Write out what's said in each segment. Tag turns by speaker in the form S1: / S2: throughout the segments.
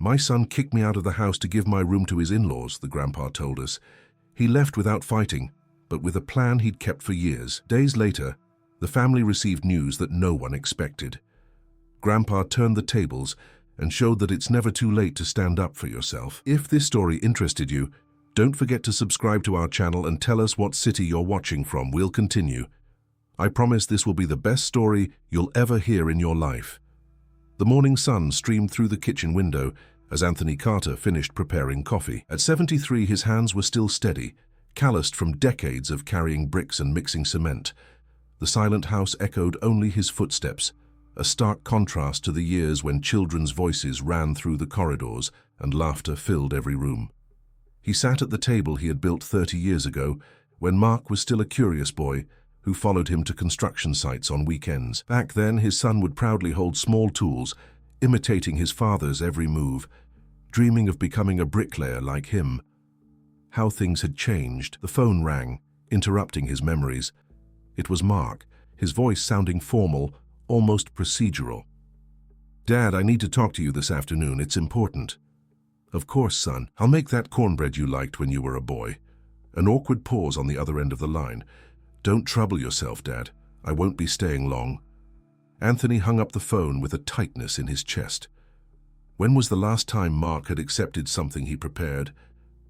S1: My son kicked me out of the house to give my room to his in-laws, the grandpa told us. He left without fighting, but with a plan he'd kept for years. Days later, the family received news that no one expected. Grandpa turned the tables and showed that it's never too late to stand up for yourself. If this story interested you, don't forget to subscribe to our channel and tell us what city you're watching from. We'll continue. I promise this will be the best story you'll ever hear in your life. The morning sun streamed through the kitchen window as Anthony Carter finished preparing coffee. At 73, his hands were still steady, calloused from decades of carrying bricks and mixing cement. The silent house echoed only his footsteps, a stark contrast to the years when children's voices ran through the corridors and laughter filled every room. He sat at the table he had built 30 years ago, when Mark was still a curious boy who followed him to construction sites on weekends. Back then, his son would proudly hold small tools, imitating his father's every move, dreaming of becoming a bricklayer like him. How things had changed. The phone rang, interrupting his memories. It was Mark, his voice sounding formal, almost procedural. "Dad, I need to talk to you this afternoon. It's important." "Of course, son. I'll make that cornbread you liked when you were a boy." An awkward pause on the other end of the line. "Don't trouble yourself, Dad. I won't be staying long." Anthony hung up the phone with a tightness in his chest. When was the last time Mark had accepted something he prepared?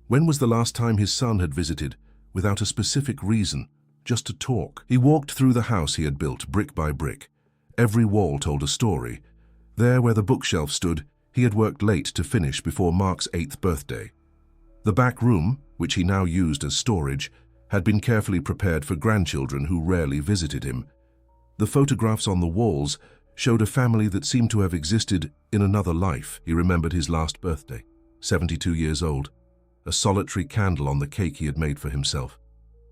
S1: When was the last time his son had visited, without a specific reason, just to talk? He walked through the house he had built, brick by brick. Every wall told a story. There, where the bookshelf stood, he had worked late to finish before Mark's 8th birthday. The back room, which he now used as storage, had been carefully prepared for grandchildren who rarely visited him. The photographs on the walls showed a family that seemed to have existed in another life. He remembered his last birthday, 72 years old, a solitary candle on the cake he had made for himself.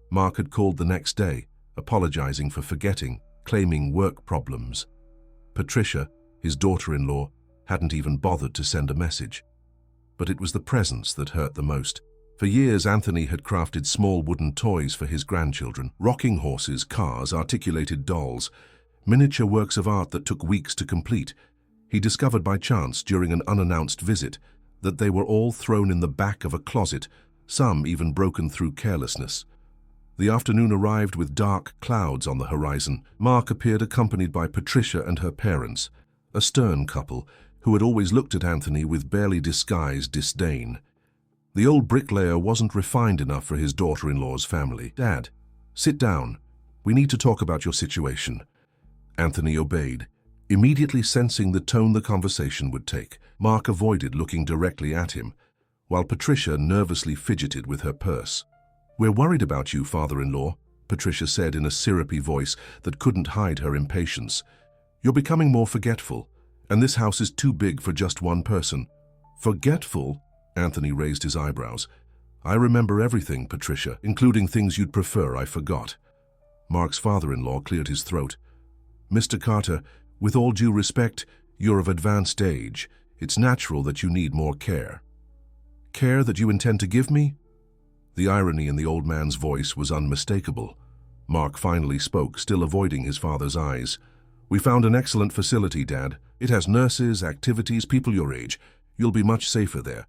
S1: Mark had called the next day, apologizing for forgetting, claiming work problems. Patricia, his daughter-in-law, hadn't even bothered to send a message. But it was the presents that hurt the most. For years, Anthony had crafted small wooden toys for his grandchildren. Rocking horses, cars, articulated dolls, miniature works of art that took weeks to complete. He discovered by chance during an unannounced visit that they were all thrown in the back of a closet, some even broken through carelessness. The afternoon arrived with dark clouds on the horizon. Mark appeared accompanied by Patricia and her parents, a stern couple who had always looked at Anthony with barely disguised disdain. The old bricklayer wasn't refined enough for his daughter-in-law's family. "Dad, sit down. We need to talk about your situation." Anthony obeyed, immediately sensing the tone the conversation would take. Mark avoided looking directly at him, while Patricia nervously fidgeted with her purse. "We're worried about you, father-in-law," Patricia said in a syrupy voice that couldn't hide her impatience. "You're becoming more forgetful, and this house is too big for just one person." "Forgetful?" Anthony raised his eyebrows. "I remember everything, Patricia, including things you'd prefer I forgot." Mark's father-in-law cleared his throat. "Mr. Carter, with all due respect, you're of advanced age. It's natural that you need more care." "Care that you intend to give me?" The irony in the old man's voice was unmistakable. Mark finally spoke, still avoiding his father's eyes. "We found an excellent facility, Dad. It has nurses, activities, people your age. You'll be much safer there."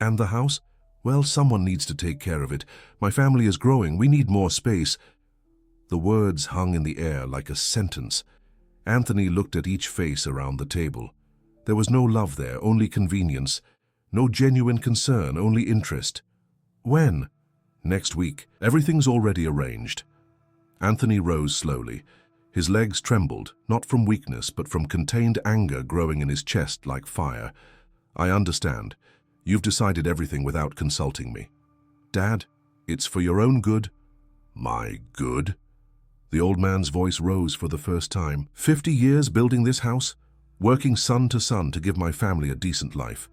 S1: "And the house?" "Well, someone needs to take care of it. My family is growing. We need more space." The words hung in the air like a sentence. Anthony looked at each face around the table. There was no love there, only convenience. No genuine concern, only interest. "When?" "Next week. Everything's already arranged." Anthony rose slowly. His legs trembled, not from weakness, but from contained anger growing in his chest like fire. "I understand. You've decided everything without consulting me." "Dad, it's for your own good." "My good?" The old man's voice rose for the first time. 50 years building this house, working sun to sun to give my family a decent life.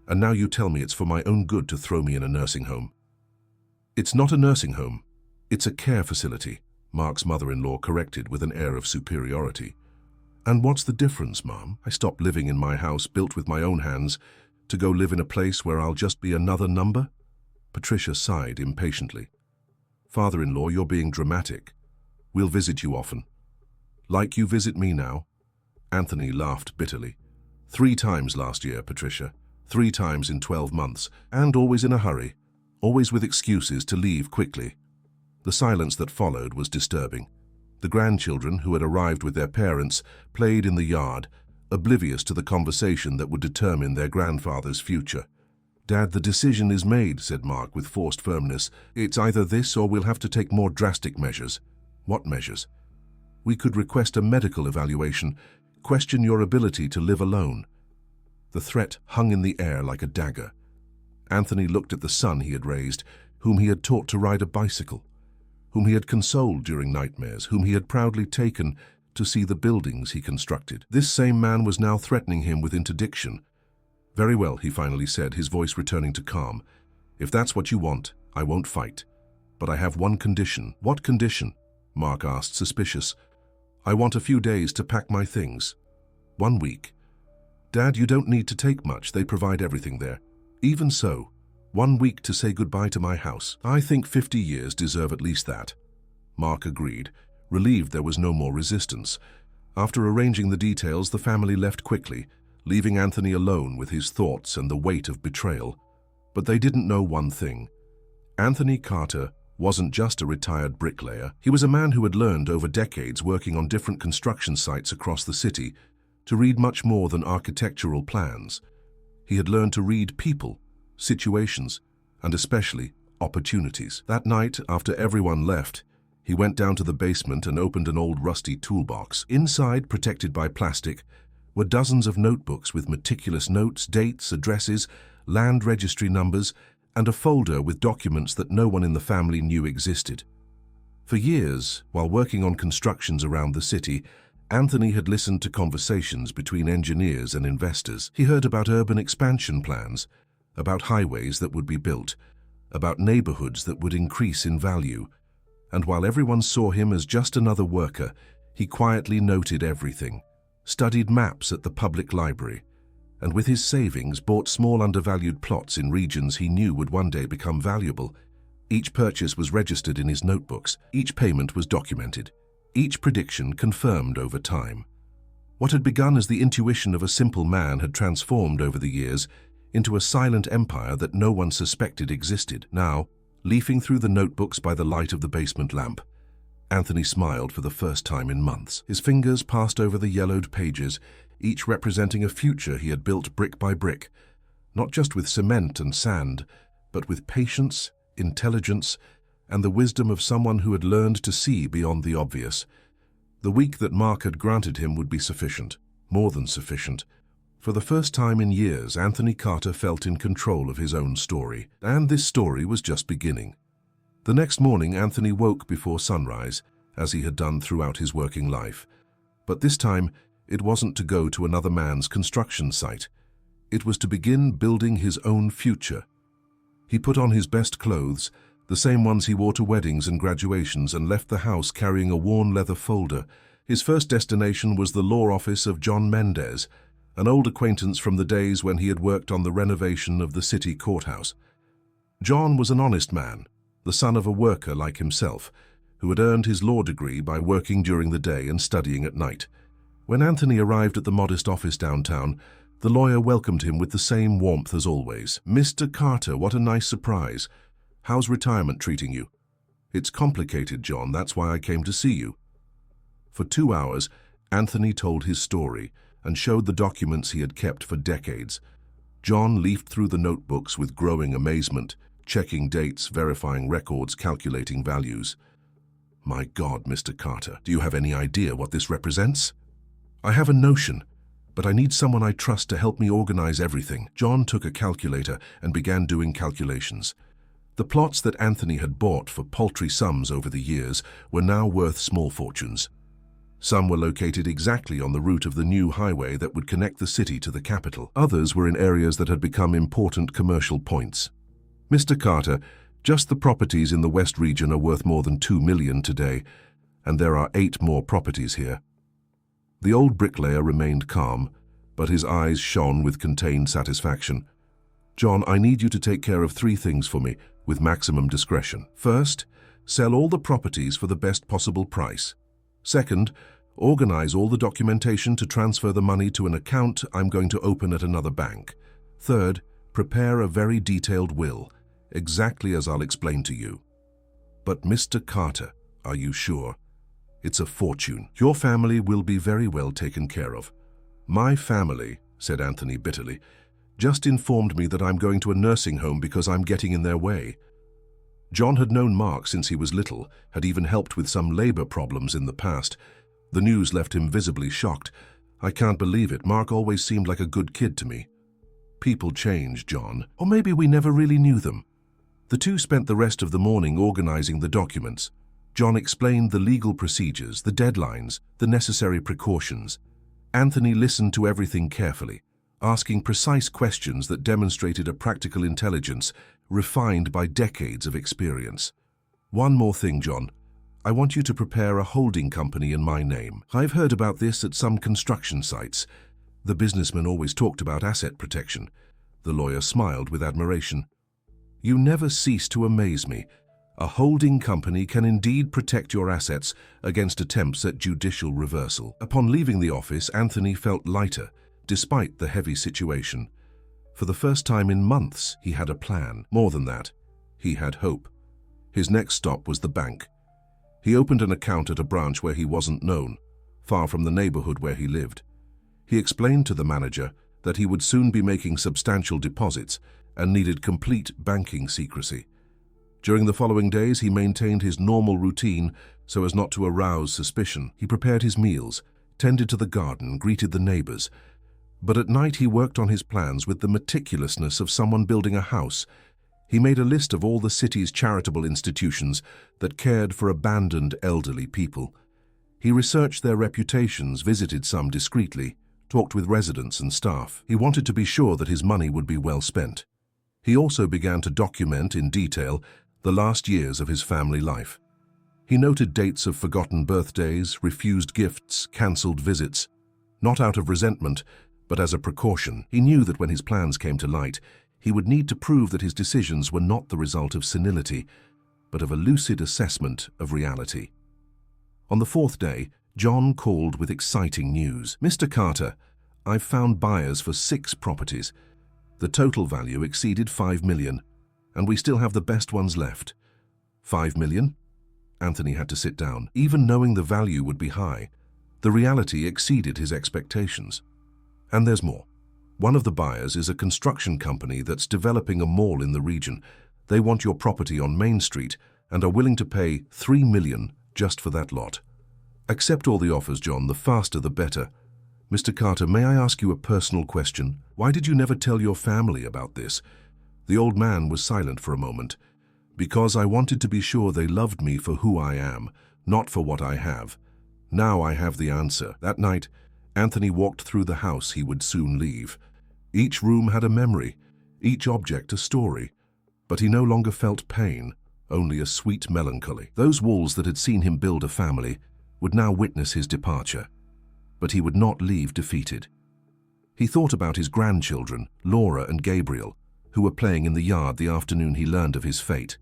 S1: And now you tell me it's for my own good to throw me in a nursing home." "It's not a nursing home. It's a care facility," Mark's mother-in-law corrected with an air of superiority. "And what's the difference, Mom? I stopped living in my house built with my own hands to go live in a place where I'll just be another number?" Patricia sighed impatiently. "Father-in-law, you're being dramatic. We'll visit you often. Like you visit me now." Anthony laughed bitterly. 3 times last year, Patricia. 3 times in 12 months, and always in a hurry, always with excuses to leave quickly. The silence that followed was disturbing. The grandchildren, who had arrived with their parents, played in the yard, oblivious to the conversation that would determine their grandfather's future. "Dad, the decision is made," said Mark with forced firmness. "It's either this or we'll have to take more drastic measures." "What measures?" "We could request a medical evaluation, question your ability to live alone." The threat hung in the air like a dagger. Anthony looked at the son he had raised, whom he had taught to ride a bicycle, whom he had consoled during nightmares, whom he had proudly taken to see the buildings he constructed. This same man was now threatening him with interdiction. "Very well," he finally said, his voice returning to calm. "If that's what you want, I won't fight. But I have one condition." "What condition?" Mark asked, suspicious. "I want a few days to pack my things." "1 week." "Dad, you don't need to take much. They provide everything there." "Even so, 1 week to say goodbye to my house." "I think 50 years deserve at least that." Mark agreed, relieved there was no more resistance. After arranging the details, the family left quickly, leaving Anthony alone with his thoughts and the weight of betrayal. But they didn't know one thing. Anthony Carter wasn't just a retired bricklayer. He was a man who had learned over decades working on different construction sites across the city to read much more than architectural plans. He had learned to read people, situations, and especially opportunities. That night, after everyone left, he went down to the basement and opened an old rusty toolbox. Inside, protected by plastic, were dozens of notebooks with meticulous notes, dates, addresses, land registry numbers, and a folder with documents that no one in the family knew existed. For years, while working on constructions around the city, Anthony had listened to conversations between engineers and investors. He heard about urban expansion plans, about highways that would be built, about neighborhoods that would increase in value. And while everyone saw him as just another worker, he quietly noted everything, studied maps at the public library, and with his savings bought small undervalued plots in regions he knew would one day become valuable. Each purchase was registered in his notebooks, each payment was documented, each prediction confirmed over time. What had begun as the intuition of a simple man had transformed over the years into a silent empire that no one suspected existed. Now, leafing through the notebooks by the light of the basement lamp, Anthony smiled for the first time in months. His fingers passed over the yellowed pages, each representing a future he had built brick by brick, not just with cement and sand, but with patience, intelligence, and the wisdom of someone who had learned to see beyond the obvious. The week that Mark had granted him would be sufficient, more than sufficient. For the first time in years, Anthony Carter felt in control of his own story, and this story was just beginning. The next morning, Anthony woke before sunrise, as he had done throughout his working life. But this time, it wasn't to go to another man's construction site. It was to begin building his own future. He put on his best clothes, the same ones he wore to weddings and graduations, and left the house carrying a worn leather folder. His first destination was the law office of John Mendez, an old acquaintance from the days when he had worked on the renovation of the city courthouse. John was an honest man, the son of a worker like himself, who had earned his law degree by working during the day and studying at night. When Anthony arrived at the modest office downtown, the lawyer welcomed him with the same warmth as always. "Mr. Carter, what a nice surprise. How's retirement treating you?" "It's complicated, John. That's why I came to see you." For 2 hours, Anthony told his story and showed the documents he had kept for decades. John leafed through the notebooks with growing amazement, checking dates, verifying records, calculating values. "My God, Mr. Carter, do you have any idea what this represents?" "I have a notion, but I need someone I trust to help me organize everything." John took a calculator and began doing calculations. The plots that Anthony had bought for paltry sums over the years were now worth small fortunes. Some were located exactly on the route of the new highway that would connect the city to the capital. Others were in areas that had become important commercial points. "Mr. Carter, just the properties in the West region are worth more than $2 million today, and there are 8 more properties here." The old bricklayer remained calm, but his eyes shone with contained satisfaction. "John, I need you to take care of 3 things for me, with maximum discretion. First, sell all the properties for the best possible price. Second, organize all the documentation to transfer the money to an account I'm going to open at another bank. Third, prepare a very detailed will, exactly as I'll explain to you. But Mr. Carter, are you sure? It's a fortune. Your family will be very well taken care of. My family, said Anthony bitterly, just informed me that I'm going to a nursing home because I'm getting in their way. John had known Mark since he was little, had even helped with some labor problems in the past. The news left him visibly shocked. I can't believe it. Mark always seemed like a good kid to me. People change, John. Or maybe we never really knew them. The two spent the rest of the morning organizing the documents. John explained the legal procedures, the deadlines, the necessary precautions. Anthony listened to everything carefully, asking precise questions that demonstrated a practical intelligence refined by decades of experience. One more thing, John. I want you to prepare a holding company in my name. I've heard about this at some construction sites. The businessman always talked about asset protection. The lawyer smiled with admiration. You never cease to amaze me. A holding company can indeed protect your assets against attempts at judicial reversal. Upon leaving the office, Anthony felt lighter, despite the heavy situation. For the first time in months, he had a plan. More than that, he had hope. His next stop was the bank. He opened an account at a branch where he wasn't known, far from the neighborhood where he lived. He explained to the manager that he would soon be making substantial deposits and needed complete banking secrecy. During the following days, he maintained his normal routine so as not to arouse suspicion. He prepared his meals, tended to the garden, greeted the neighbors. But at night, he worked on his plans with the meticulousness of someone building a house. He made a list of all the city's charitable institutions that cared for abandoned elderly people. He researched their reputations, visited some discreetly, talked with residents and staff. He wanted to be sure that his money would be well spent. He also began to document in detail the last years of his family life. He noted dates of forgotten birthdays, refused gifts, cancelled visits. Not out of resentment, but as a precaution. He knew that when his plans came to light, he would need to prove that his decisions were not the result of senility, but of a lucid assessment of reality. On the fourth day, John called with exciting news. Mr. Carter, I've found buyers for 6 properties. The total value exceeded $5 million, and we still have the best ones left. $5 million? Anthony had to sit down. Even knowing the value would be high, the reality exceeded his expectations. And there's more. One of the buyers is a construction company that's developing a mall in the region. They want your property on Main Street and are willing to pay $3 million just for that lot. Accept all the offers, John. The faster the better. Mr. Carter, may I ask you a personal question? Why did you never tell your family about this? The old man was silent for a moment. Because I wanted to be sure they loved me for who I am, not for what I have. Now I have the answer. That night, Anthony walked through the house he would soon leave. Each room had a memory, each object a story. But he no longer felt pain, only a sweet melancholy. Those walls that had seen him build a family would now witness his departure. But he would not leave defeated. He thought about his grandchildren, Laura and Gabriel, who were playing in the yard the afternoon he learned of his fate.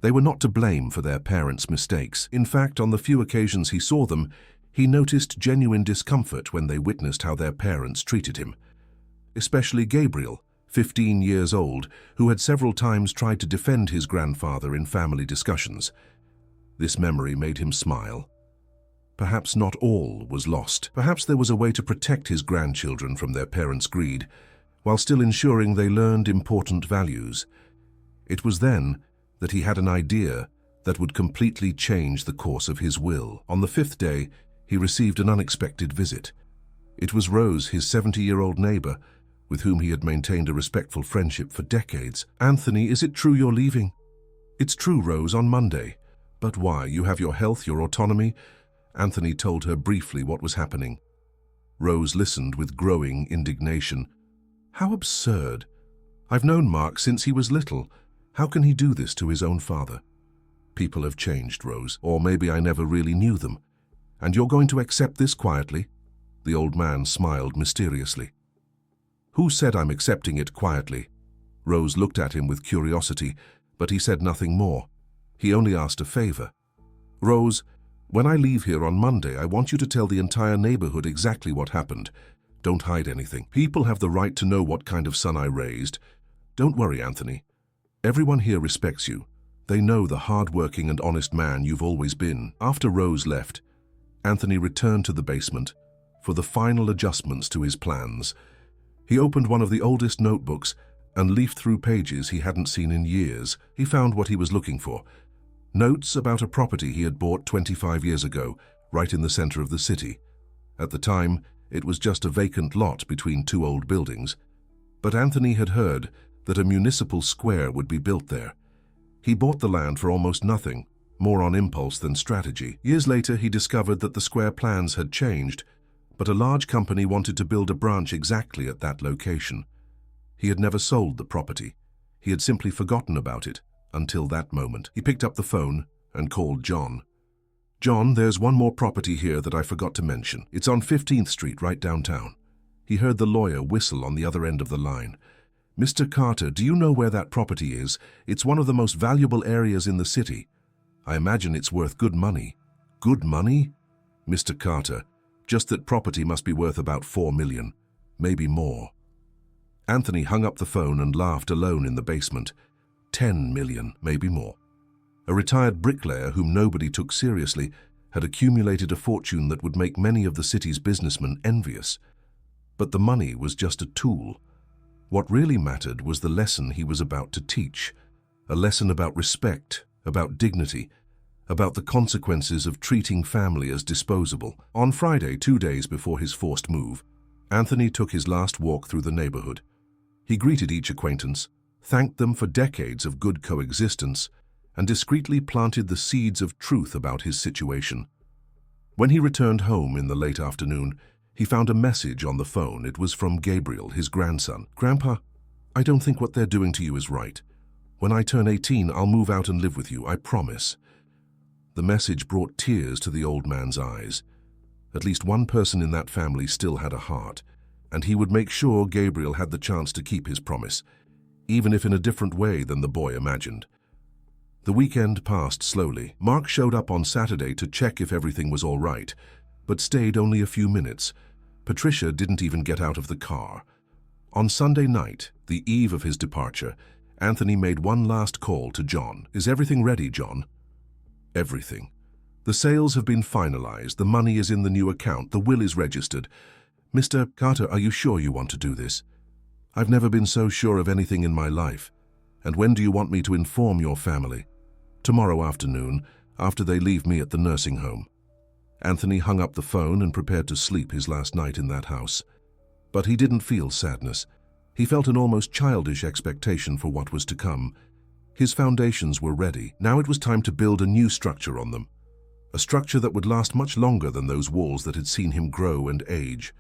S1: They were not to blame for their parents' mistakes. In fact, on the few occasions he saw them, he noticed genuine discomfort when they witnessed how their parents treated him. Especially Gabriel, 15 years old, who had several times tried to defend his grandfather in family discussions. This memory made him smile. Perhaps not all was lost. Perhaps there was a way to protect his grandchildren from their parents' greed, while still ensuring they learned important values. It was then that he had an idea that would completely change the course of his will. On the 5th day, he received an unexpected visit. It was Rose, his 70-year-old neighbor, with whom he had maintained a respectful friendship for decades. Anthony, is it true you're leaving? It's true, Rose, on Monday. But why? You have your health, your autonomy. Anthony told her briefly what was happening. Rose listened with growing indignation. How absurd. I've known Mark since he was little. How can he do this to his own father? People have changed, Rose, or maybe I never really knew them. And you're going to accept this quietly? The old man smiled mysteriously. Who said I'm accepting it quietly? Rose looked at him with curiosity, but he said nothing more. He only asked a favor. Rose, when I leave here on Monday, I want you to tell the entire neighborhood exactly what happened. Don't hide anything. People have the right to know what kind of son I raised. Don't worry, Anthony. Everyone here respects you. They know the hard-working and honest man you've always been. After Rose left, Anthony returned to the basement for the final adjustments to his plans. He opened one of the oldest notebooks and leafed through pages he hadn't seen in years. He found what he was looking for. Notes about a property he had bought 25 years ago, right in the center of the city. At the time, it was just a vacant lot between two old buildings. But Anthony had heard that a municipal square would be built there. He bought the land for almost nothing, more on impulse than strategy. Years later, he discovered that the square plans had changed, but a large company wanted to build a branch exactly at that location. He had never sold the property. He had simply forgotten about it until that moment. He picked up the phone and called John. "John, there's one more property here that I forgot to mention. It's on 15th Street, right downtown." He heard the lawyer whistle on the other end of the line. "Mr. Carter, do you know where that property is? It's one of the most valuable areas in the city. I imagine it's worth good money." "Good money?" "Mr. Carter, just that property must be worth about 4 million, maybe more." Anthony hung up the phone and laughed alone in the basement. 10 million, maybe more. A retired bricklayer whom nobody took seriously had accumulated a fortune that would make many of the city's businessmen envious. But the money was just a tool. What really mattered was the lesson he was about to teach, a lesson about respect, about dignity, about the consequences of treating family as disposable. On Friday, 2 days before his forced move, Anthony took his last walk through the neighborhood. He greeted each acquaintance, thanked them for decades of good coexistence, and discreetly planted the seeds of truth about his situation. When he returned home in the late afternoon, he found a message on the phone. It was from Gabriel, his grandson. "Grandpa, I don't think what they're doing to you is right. When I turn 18, I'll move out and live with you, I promise." The message brought tears to the old man's eyes. At least one person in that family still had a heart, and he would make sure Gabriel had the chance to keep his promise, even if in a different way than the boy imagined. The weekend passed slowly. Mark showed up on Saturday to check if everything was all right, but stayed only a few minutes. Patricia didn't even get out of the car. On Sunday night, the eve of his departure, Anthony made one last call to John. "Is everything ready, John?" "Everything. The sales have been finalized, the money is in the new account, the will is registered. Mr. Carter, are you sure you want to do this? I've never been so sure of anything in my life. And when do you want me to inform your family?" "Tomorrow afternoon, after they leave me at the nursing home." Anthony hung up the phone and prepared to sleep his last night in that house. But he didn't feel sadness. He felt an almost childish expectation for what was to come. His foundations were ready. Now it was time to build a new structure on them. A structure that would last much longer than those walls that had seen him grow and age.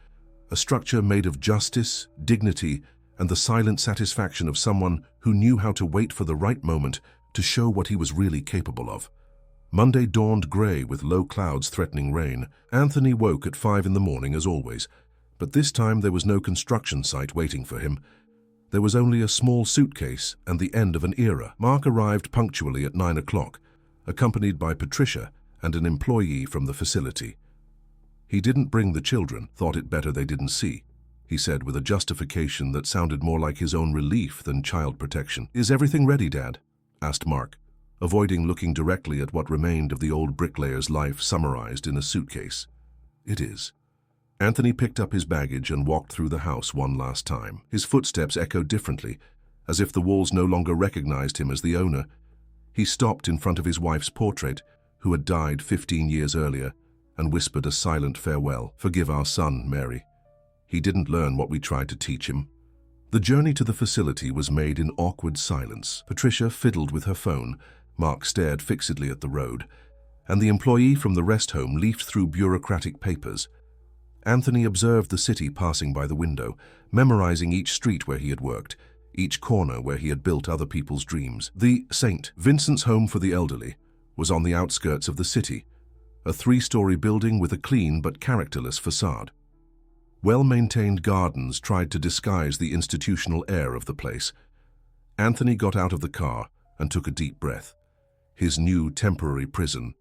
S1: A structure made of justice, dignity, and the silent satisfaction of someone who knew how to wait for the right moment to show what he was really capable of. Monday dawned gray with low clouds threatening rain. Anthony woke at 5 in the morning as always, but this time there was no construction site waiting for him. There was only a small suitcase and the end of an era. Mark arrived punctually at 9 o'clock, accompanied by Patricia and an employee from the facility. He didn't bring the children, thought it better they didn't see, he said with a justification that sounded more like his own relief than child protection. "Is everything ready, Dad?" asked Mark, avoiding looking directly at what remained of the old bricklayer's life summarized in a suitcase. "It is." Anthony picked up his baggage and walked through the house one last time. His footsteps echoed differently, as if the walls no longer recognized him as the owner. He stopped in front of his wife's portrait, who had died 15 years earlier, and whispered a silent farewell. "Forgive our son, Mary. He didn't learn what we tried to teach him." The journey to the facility was made in awkward silence. Patricia fiddled with her phone, Mark stared fixedly at the road, and the employee from the rest home leafed through bureaucratic papers. Anthony observed the city passing by the window, memorizing each street where he had worked, each corner where he had built other people's dreams. The St. Vincent's Home for the Elderly was on the outskirts of the city, a 3-story building with a clean but characterless facade. Well-maintained gardens tried to disguise the institutional air of the place. Anthony got out of the car and took a deep breath. His new temporary prison.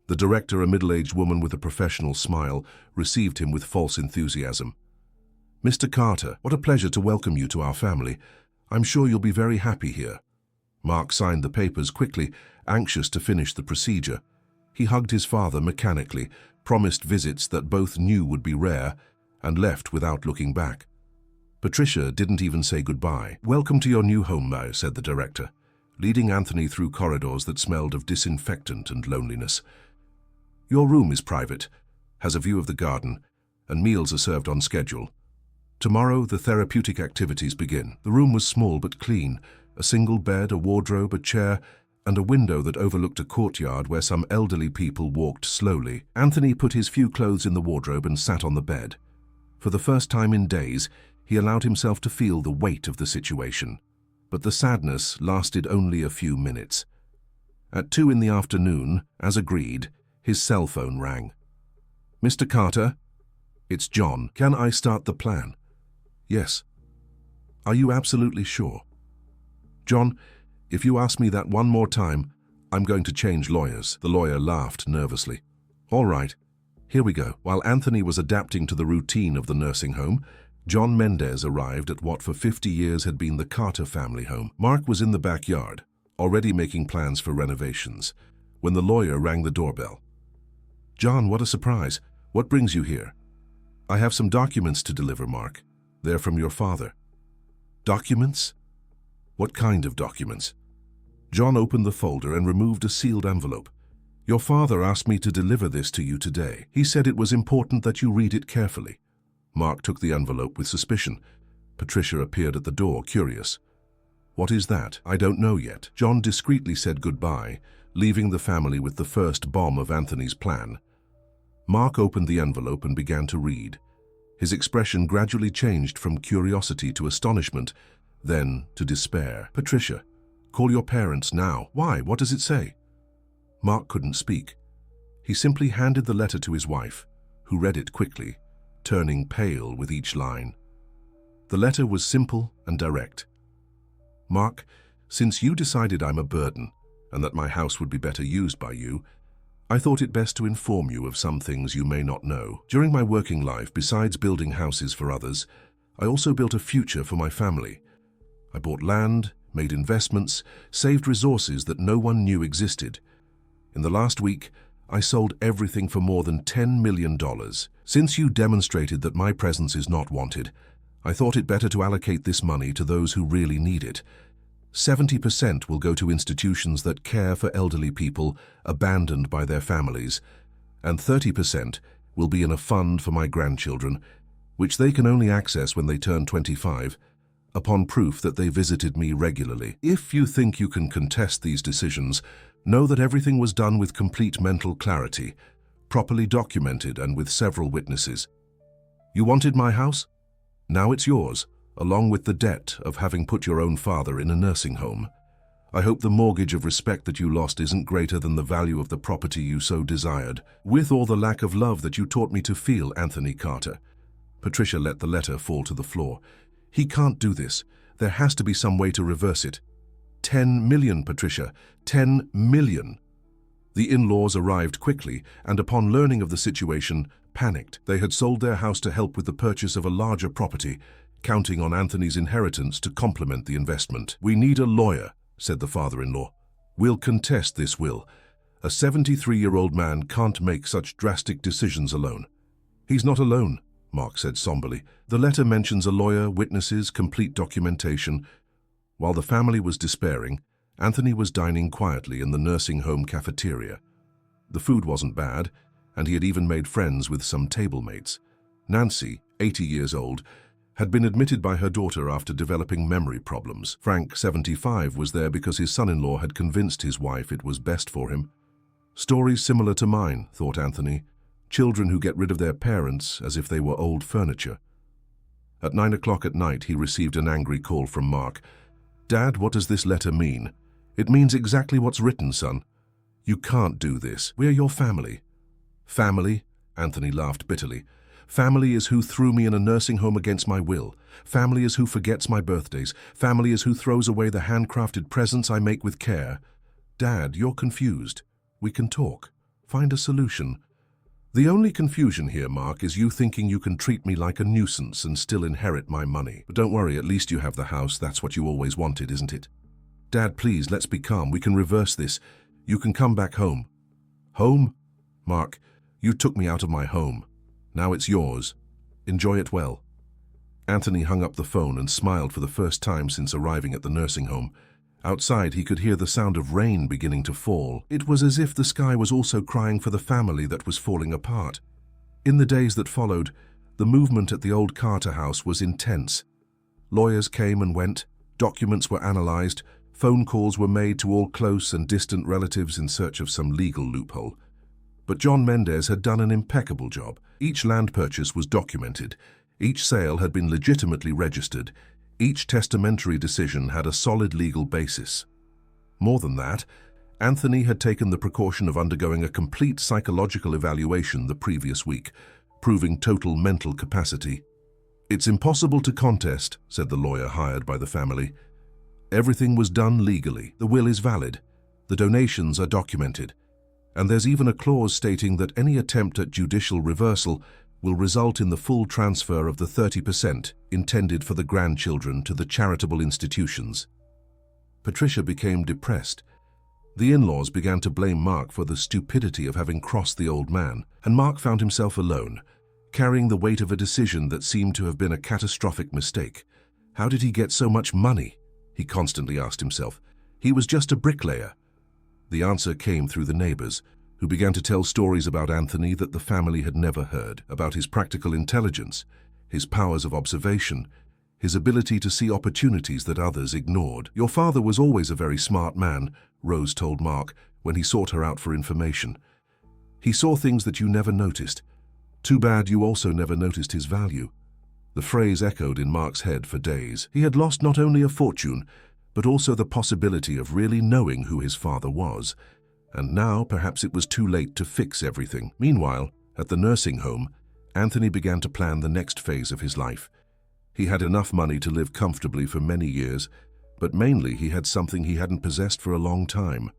S1: The director, a middle-aged woman with a professional smile, received him with false enthusiasm. Mr. Carter, what a pleasure to welcome you to our family. I'm sure you'll be very happy here. Mark signed the papers quickly, anxious to finish the procedure. He hugged his father mechanically, promised visits that both knew would be rare, and left without looking back. Patricia didn't even say goodbye. "Welcome to your new home, Mo," said the director, leading Anthony through corridors that smelled of disinfectant and loneliness. "Your room is private, has a view of the garden, and meals are served on schedule. Tomorrow, the therapeutic activities begin." The room was small but clean, a single bed, a wardrobe, a chair, and a window that overlooked a courtyard where some elderly people walked slowly. Anthony put his few clothes in the wardrobe and sat on the bed. For the first time in days, he allowed himself to feel the weight of the situation. But the sadness lasted only a few minutes. At 2 in the afternoon, as agreed, his cell phone rang. "Mr. Carter? It's John. Can I start the plan?" "Yes." "Are you absolutely sure?" "John, if you ask me that one more time, I'm going to change lawyers." The lawyer laughed nervously. "All right, here we go." While Anthony was adapting to the routine of the nursing home, John Mendez arrived at what for 50 years had been the Carter family home. Mark was in the backyard, already making plans for renovations, when the lawyer rang the doorbell. "John, what a surprise. What brings you here?" "I have some documents to deliver, Mark. They're from your father." "Documents? What kind of documents?" John opened the folder and removed a sealed envelope. "Your father asked me to deliver this to you today. He said it was important that you read it carefully." Mark took the envelope with suspicion. Patricia appeared at the door, curious. "What is that?" "I don't know yet." John discreetly said goodbye, leaving the family with the first bomb of Anthony's plan. Mark opened the envelope and began to read. His expression gradually changed from curiosity to astonishment, then to despair. "Patricia, call your parents now." "Why? What does it say?" Mark couldn't speak. He simply handed the letter to his wife, who read it quickly, turning pale with each line. The letter was simple and direct. "Mark, since you decided I'm a burden and that my house would be better used by you, I thought it best to inform you of some things you may not know. During my working life, besides building houses for others, I also built a future for my family. I bought land, made investments, saved resources that no one knew existed. In the last week, I sold everything for more than $10 million. Since you demonstrated that my presence is not wanted, I thought it better to allocate this money to those who really need it. 70% will go to institutions that care for elderly people abandoned by their families, and 30% will be in a fund for my grandchildren, which they can only access when they turn 25, upon proof that they visited me regularly. If you think you can contest these decisions, know that everything was done with complete mental clarity, properly documented and with several witnesses. You wanted my house? Now it's yours, along with the debt of having put your own father in a nursing home. I hope the mortgage of respect that you lost isn't greater than the value of the property you so desired. With all the lack of love that you taught me to feel, Anthony Carter." Patricia let the letter fall to the floor. "He can't do this. There has to be some way to reverse it." 10 million, Patricia. 10 million. The in-laws arrived quickly and, upon learning of the situation, panicked. They had sold their house to help with the purchase of a larger property, counting on Anthony's inheritance to complement the investment. "We need a lawyer," said the father-in-law. "We'll contest this will. A 73-year-old man can't make such drastic decisions alone." "He's not alone," Mark said somberly. "The letter mentions a lawyer, witnesses, complete documentation." While the family was despairing, Anthony was dining quietly in the nursing home cafeteria. The food wasn't bad, and he had even made friends with some table mates. Nancy, 80 years old, had been admitted by her daughter after developing memory problems. Frank, 75, was there because his son-in-law had convinced his wife it was best for him. Stories similar to mine, thought Anthony. Children who get rid of their parents as if they were old furniture. At 9 o'clock at night, he received an angry call from Mark. "Dad, what does this letter mean?" "It means exactly what's written, son. You can't do this. We're your family." "Family?" Anthony laughed bitterly. "Family is who threw me in a nursing home against my will. Family is who forgets my birthdays. Family is who throws away the handcrafted presents I make with care. Dad, you're confused. We can talk. Find a solution." The only confusion here, Mark, is you thinking you can treat me like a nuisance and still inherit my money. But don't worry, at least you have the house. That's what you always wanted, isn't it? Dad, please, let's be calm. We can reverse this. You can come back home. Home? Mark, you took me out of my home. Now it's yours. Enjoy it well. Anthony hung up the phone and smiled for the first time since arriving at the nursing home. Outside, he could hear the sound of rain beginning to fall. It was as if the sky was also crying for the family that was falling apart. In the days that followed, the movement at the old Carter house was intense. Lawyers came and went, documents were analyzed, phone calls were made to all close and distant relatives in search of some legal loophole. But John Mendez had done an impeccable job. Each land purchase was documented. Each sale had been legitimately registered. Each testamentary decision had a solid legal basis. More than that, Anthony had taken the precaution of undergoing a complete psychological evaluation the previous week, proving total mental capacity. "It's impossible to contest," said the lawyer hired by the family. "Everything was done legally. The will is valid. The donations are documented. And there's even a clause stating that any attempt at judicial reversal will result in the full transfer of the 30% intended for the grandchildren to the charitable institutions." Patricia became depressed. The in-laws began to blame Mark for the stupidity of having crossed the old man, and Mark found himself alone, carrying the weight of a decision that seemed to have been a catastrophic mistake. How did he get so much money? He constantly asked himself. He was just a bricklayer. The answer came through the neighbors, who began to tell stories about Anthony that the family had never heard, about his practical intelligence, his powers of observation, his ability to see opportunities that others ignored. "Your father was always a very smart man," Rose told Mark when he sought her out for information. "He saw things that you never noticed. Too bad you also never noticed his value." The phrase echoed in Mark's head for days. He had lost not only a fortune, but also the possibility of really knowing who his father was. And now perhaps it was too late to fix everything. Meanwhile, at the nursing home, Anthony began to plan the next phase of his life. He had enough money to live comfortably for many years, but mainly he had something he hadn't possessed for a long time: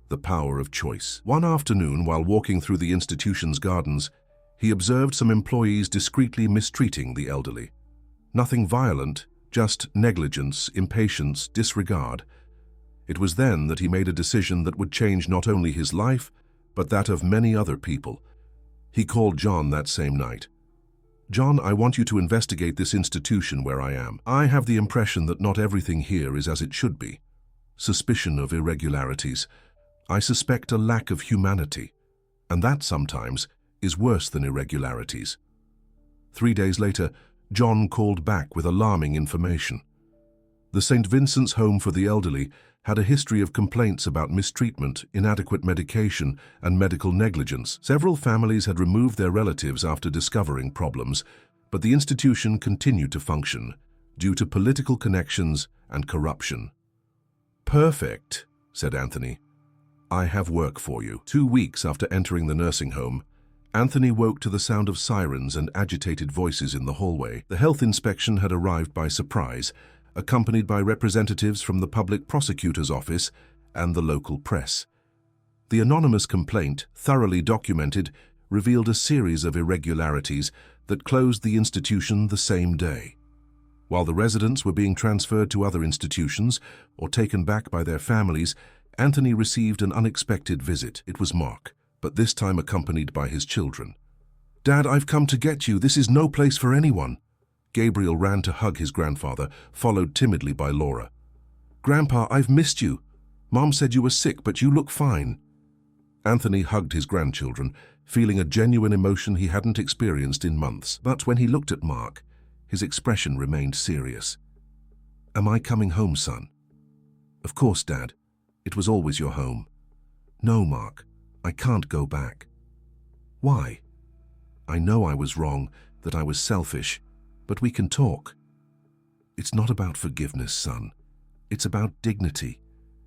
S1: the power of choice. One afternoon, while walking through the institution's gardens, he observed some employees discreetly mistreating the elderly. Nothing violent, just negligence, impatience, disregard. It was then that he made a decision that would change not only his life, but that of many other people. He called John that same night. "John, I want you to investigate this institution where I am. I have the impression that not everything here is as it should be. Suspicion of irregularities. I suspect a lack of humanity. And that sometimes is worse than irregularities." 3 days later, John called back with alarming information. The St. Vincent's Home for the Elderly had a history of complaints about mistreatment, inadequate medication, and medical negligence. Several families had removed their relatives after discovering problems, but the institution continued to function due to political connections and corruption. "Perfect," said Anthony. "I have work for you." 2 weeks after entering the nursing home, Anthony woke to the sound of sirens and agitated voices in the hallway. The health inspection had arrived by surprise, accompanied by representatives from the public prosecutor's office and the local press. The anonymous complaint, thoroughly documented, revealed a series of irregularities that closed the institution the same day. While the residents were being transferred to other institutions or taken back by their families, Anthony received an unexpected visit. It was Mark, but this time accompanied by his children. "Dad, I've come to get you. This is no place for anyone." Gabriel ran to hug his grandfather, followed timidly by Laura. "Grandpa, I've missed you. Mom said you were sick, but you look fine." Anthony hugged his grandchildren, feeling a genuine emotion he hadn't experienced in months. But when he looked at Mark, his expression remained serious. "Am I coming home, son?" "Of course, Dad. It was always your home." "No, Mark. I can't go back." "Why?" "I know I was wrong, that I was selfish, but we can talk." "It's not about forgiveness, son. It's about dignity.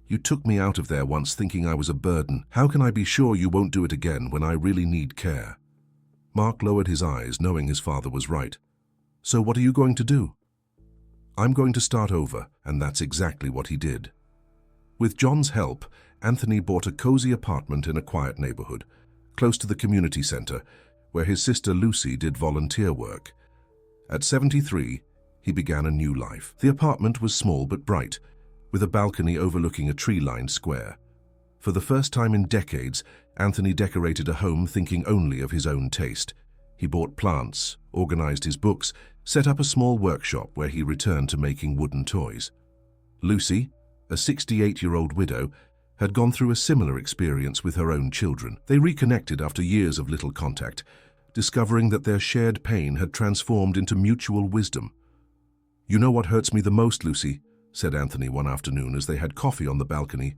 S1: You took me out of there once thinking I was a burden. How can I be sure you won't do it again when I really need care?" Mark lowered his eyes, knowing his father was right. "So what are you going to do?" "I'm going to start over," and that's exactly what he did. With John's help, Anthony bought a cozy apartment in a quiet neighborhood, close to the community center, where his sister Lucy did volunteer work. At 73, he began a new life. The apartment was small but bright, with a balcony overlooking a tree-lined square. For the first time in decades, Anthony decorated a home thinking only of his own taste. He bought plants, organized his books, set up a small workshop where he returned to making wooden toys. Lucy, a 68-year-old widow, had gone through a similar experience with her own children. They reconnected after years of little contact, discovering that their shared pain had transformed into mutual wisdom. "You know what hurts me the most, Lucy," said Anthony one afternoon as they had coffee on the balcony.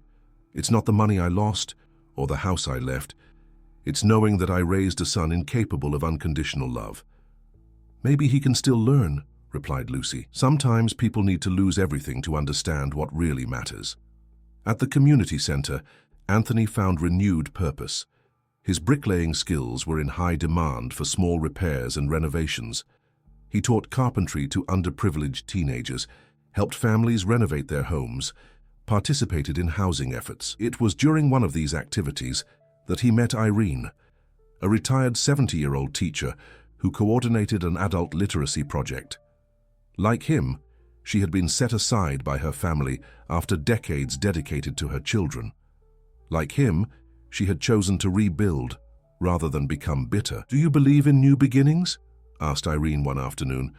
S1: "It's not the money I lost or the house I left. It's knowing that I raised a son incapable of unconditional love." "Maybe he can still learn," replied Lucy. "Sometimes people need to lose everything to understand what really matters." At the community center, Anthony found renewed purpose. His bricklaying skills were in high demand for small repairs and renovations. He taught carpentry to underprivileged teenagers, helped families renovate their homes, participated in housing efforts. It was during one of these activities that he met Irene, a retired 70-year-old teacher who coordinated an adult literacy project. Like him, she had been set aside by her family after decades dedicated to her children. Like him, she had chosen to rebuild rather than become bitter. "Do you believe in new beginnings?" asked Irene one afternoon,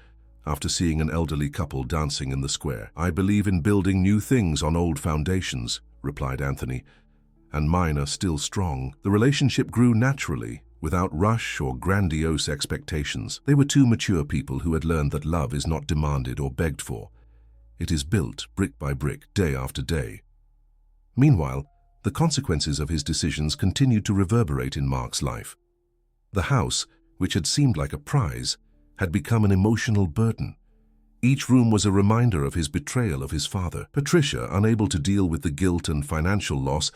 S1: after seeing an elderly couple dancing in the square. "I believe in building new things on old foundations," replied Anthony, "and mine are still strong." The relationship grew naturally, without rush or grandiose expectations. They were two mature people who had learned that love is not demanded or begged for. It is built brick by brick, day after day. Meanwhile, the consequences of his decisions continued to reverberate in Mark's life. The house, which had seemed like a prize, had become an emotional burden. Each room was a reminder of his betrayal of his father. Patricia, unable to deal with the guilt and financial loss,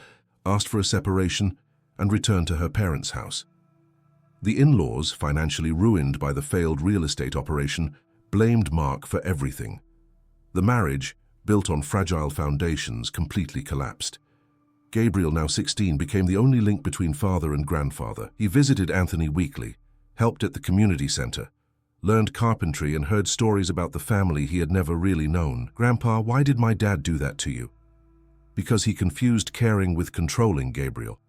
S1: asked for a separation and returned to her parents' house. The in-laws, financially ruined by the failed real estate operation, blamed Mark for everything. The marriage, built on fragile foundations, completely collapsed. Gabriel, now 16, became the only link between father and grandfather. He visited Anthony weekly, helped at the community center, learned carpentry and heard stories about the family he had never really known. "Grandpa, why did my dad do that to you?" "Because he confused caring with controlling, Gabriel.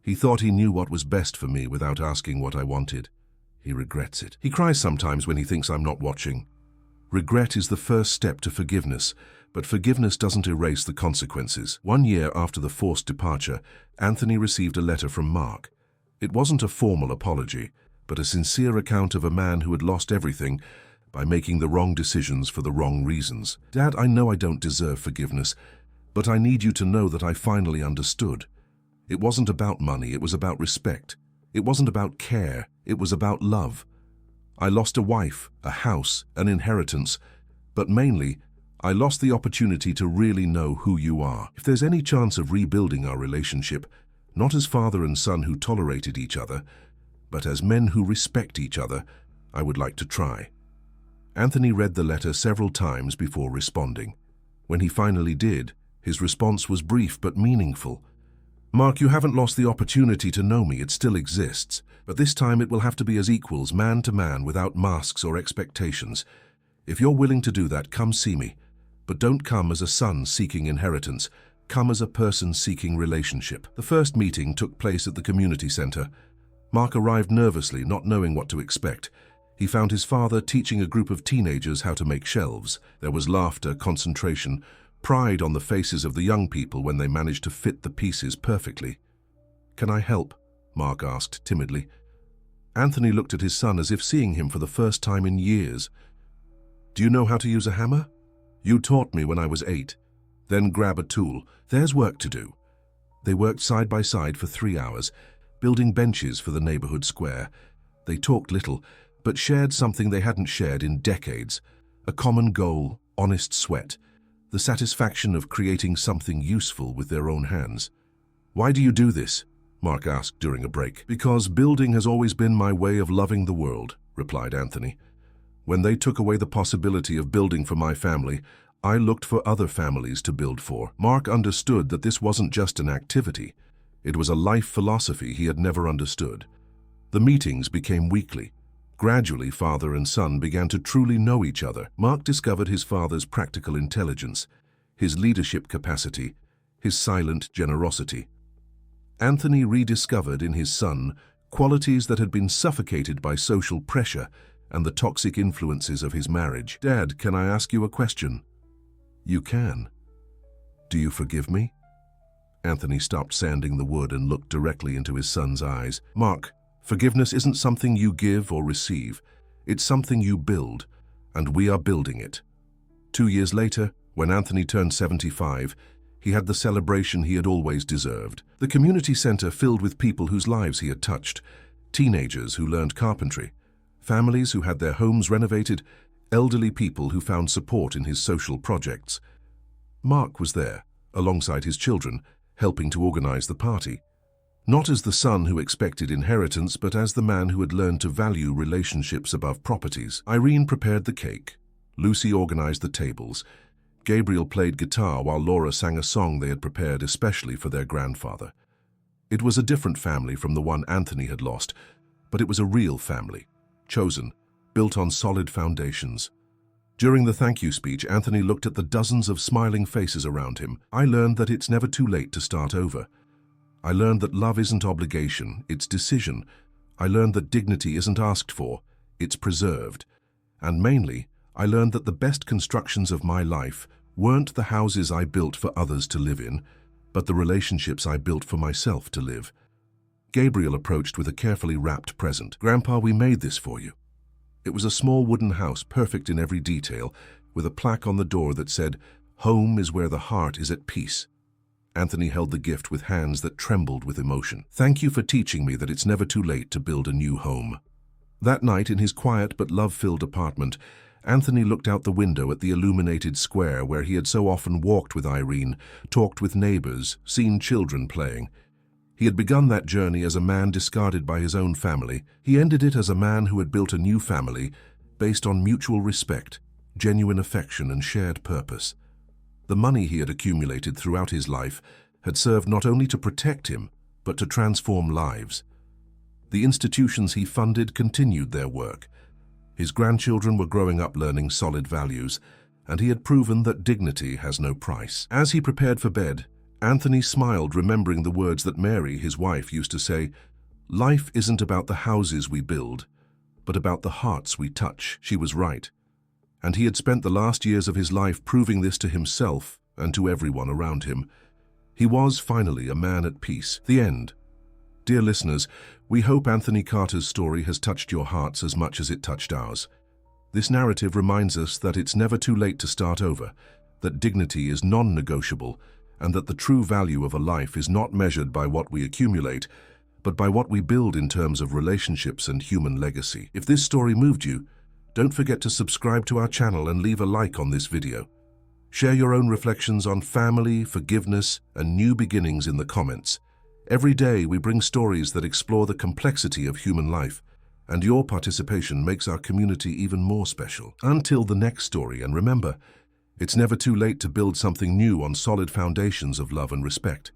S1: He thought he knew what was best for me without asking what I wanted. He regrets it. He cries sometimes when he thinks I'm not watching. Regret is the first step to forgiveness, but forgiveness doesn't erase the consequences." 1 year after the forced departure, Anthony received a letter from Mark. It wasn't a formal apology, but a sincere account of a man who had lost everything by making the wrong decisions for the wrong reasons. "Dad, I know I don't deserve forgiveness, but I need you to know that I finally understood. It wasn't about money, it was about respect. It wasn't about care, it was about love. I lost a wife, a house, an inheritance, but mainly, I lost the opportunity to really know who you are. If there's any chance of rebuilding our relationship, not as father and son who tolerated each other, but as men who respect each other, I would like to try." Anthony read the letter several times before responding. When he finally did, his response was brief but meaningful. "Mark, you haven't lost the opportunity to know me, it still exists, but this time it will have to be as equals, man to man, without masks or expectations. If you're willing to do that, come see me. But don't come as a son seeking inheritance, come as a person seeking relationship." The first meeting took place at the community center. Mark arrived nervously, not knowing what to expect. He found his father teaching a group of teenagers how to make shelves. There was laughter, concentration, pride on the faces of the young people when they managed to fit the pieces perfectly. "Can I help?" Mark asked timidly. Anthony looked at his son as if seeing him for the first time in years. "Do you know how to use a hammer? You taught me when I was 8. Then grab a tool. There's work to do." They worked side by side for 3 hours, building benches for the neighborhood square. They talked little, but shared something they hadn't shared in decades: a common goal, honest sweat, the satisfaction of creating something useful with their own hands. "Why do you do this?" Mark asked during a break. "Because building has always been my way of loving the world," replied Anthony. "When they took away the possibility of building for my family, I looked for other families to build for." Mark understood that this wasn't just an activity. It was a life philosophy he had never understood. The meetings became weekly. Gradually, father and son began to truly know each other. Mark discovered his father's practical intelligence, his leadership capacity, his silent generosity. Anthony rediscovered in his son qualities that had been suffocated by social pressure and the toxic influences of his marriage. "Dad, can I ask you a question?" "You can." "Do you forgive me?" Anthony stopped sanding the wood and looked directly into his son's eyes. "Mark, forgiveness isn't something you give or receive. It's something you build, and we are building it." 2 years later, when Anthony turned 75, he had the celebration he had always deserved. The community center filled with people whose lives he had touched, teenagers who learned carpentry, families who had their homes renovated, elderly people who found support in his social projects. Mark was there, alongside his children, helping to organize the party. Not as the son who expected inheritance, but as the man who had learned to value relationships above properties. Irene prepared the cake. Lucy organized the tables. Gabriel played guitar while Laura sang a song they had prepared especially for their grandfather. It was a different family from the one Anthony had lost, but it was a real family, chosen, built on solid foundations. During the thank you speech, Anthony looked at the dozens of smiling faces around him. "I learned that it's never too late to start over. I learned that love isn't obligation, it's decision. I learned that dignity isn't asked for, it's preserved. And mainly, I learned that the best constructions of my life weren't the houses I built for others to live in, but the relationships I built for myself to live." Gabriel approached with a carefully wrapped present. "Grandpa, we made this for you." It was a small wooden house, perfect in every detail, with a plaque on the door that said, "Home is where the heart is at peace." Anthony held the gift with hands that trembled with emotion. "Thank you for teaching me that it's never too late to build a new home." That night, in his quiet but love-filled apartment, Anthony looked out the window at the illuminated square where he had so often walked with Irene, talked with neighbors, seen children playing. He had begun that journey as a man discarded by his own family. He ended it as a man who had built a new family based on mutual respect, genuine affection, and shared purpose. The money he had accumulated throughout his life had served not only to protect him, but to transform lives. The institutions he funded continued their work. His grandchildren were growing up learning solid values, and he had proven that dignity has no price. As he prepared for bed, Anthony smiled, remembering the words that Mary, his wife, used to say, "Life isn't about the houses we build, but about the hearts we touch." She was right, and he had spent the last years of his life proving this to himself and to everyone around him. He was finally a man at peace. The end. Dear listeners, we hope Anthony Carter's story has touched your hearts as much as it touched ours. This narrative reminds us that it's never too late to start over, that dignity is non-negotiable, and that the true value of a life is not measured by what we accumulate, but by what we build in terms of relationships and human legacy. If this story moved you, don't forget to subscribe to our channel and leave a like on this video. Share your own reflections on family, forgiveness, and new beginnings in the comments. Every day we bring stories that explore the complexity of human life, and your participation makes our community even more special. Until the next story, and remember, it's never too late to build something new on solid foundations of love and respect.